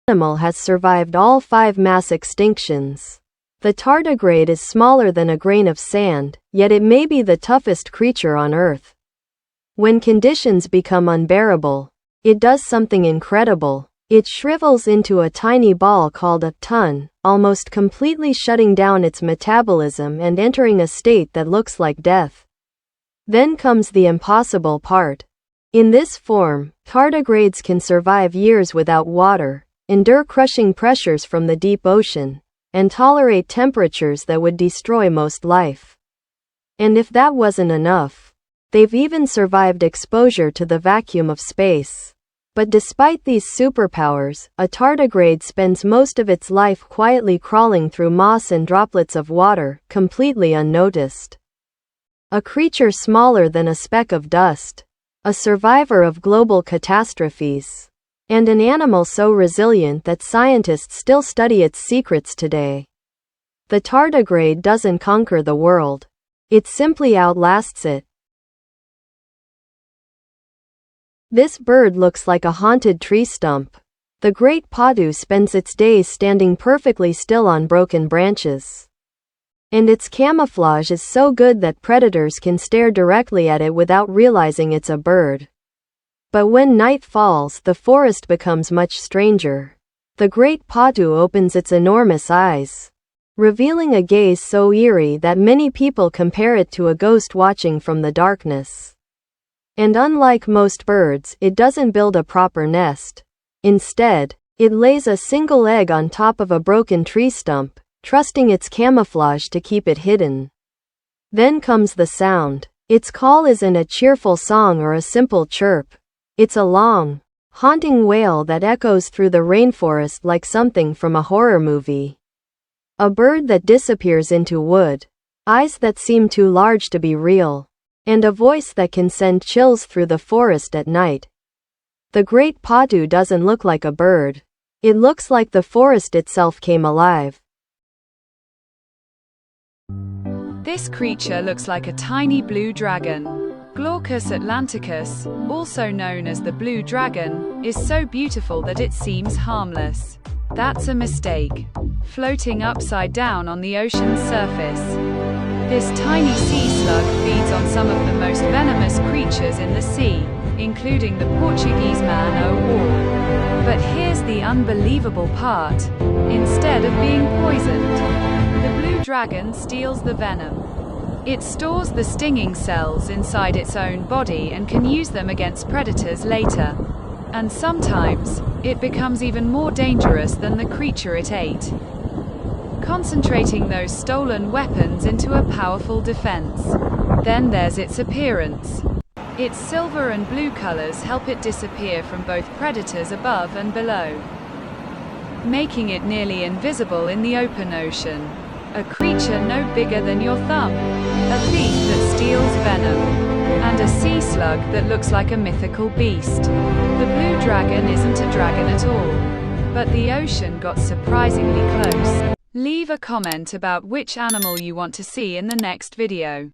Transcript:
animal has survived all 5 mass extinctions. The tardigrade is smaller than a grain of sand, yet it may be the toughest creature on Earth. When conditions become unbearable, it does something incredible. It shrivels into a tiny ball called a ton, almost completely shutting down its metabolism and entering a state that looks like death. Then comes the impossible part. In this form, tardigrades can survive years without water, endure crushing pressures from the deep ocean, and tolerate temperatures that would destroy most life. And if that wasn't enough, they've even survived exposure to the vacuum of space. But despite these superpowers, a tardigrade spends most of its life quietly crawling through moss and droplets of water, completely unnoticed. A creature smaller than a speck of dust, a survivor of global catastrophes, and an animal so resilient that scientists still study its secrets today. The tardigrade doesn't conquer the world. It simply outlasts it. This bird looks like a haunted tree stump. The great patu spends its days standing perfectly still on broken branches. And its camouflage is so good that predators can stare directly at it without realizing it's a bird. But when night falls, the forest becomes much stranger. The great patu opens its enormous eyes, revealing a gaze so eerie that many people compare it to a ghost watching from the darkness. And unlike most birds, it doesn't build a proper nest. Instead, it lays a single egg on top of a broken tree stump, trusting its camouflage to keep it hidden. Then comes the sound. Its call isn't a cheerful song or a simple chirp. It's a long, haunting wail that echoes through the rainforest like something from a horror movie. A bird that disappears into wood, eyes that seem too large to be real, and a voice that can send chills through the forest at night. The great patu doesn't look like a bird. It looks like the forest itself came alive. This creature looks like a tiny blue dragon. Glaucus atlanticus, also known as the blue dragon, is so beautiful that it seems harmless. That's a mistake. Floating upside down on the ocean's surface, this tiny sea slug feeds on some of the most venomous creatures in the sea, including the Portuguese man-o'-war. But here's the unbelievable part. Instead of being poisoned, the blue dragon steals the venom. It stores the stinging cells inside its own body and can use them against predators later. And sometimes, it becomes even more dangerous than the creature it ate, concentrating those stolen weapons into a powerful defense. Then there's its appearance. Its silver and blue colors help it disappear from both predators above and below, making it nearly invisible in the open ocean. A creature no bigger than your thumb, a thief that steals venom, and a sea slug that looks like a mythical beast. The blue dragon isn't a dragon at all, but the ocean got surprisingly close. Leave a comment about which animal you want to see in the next video.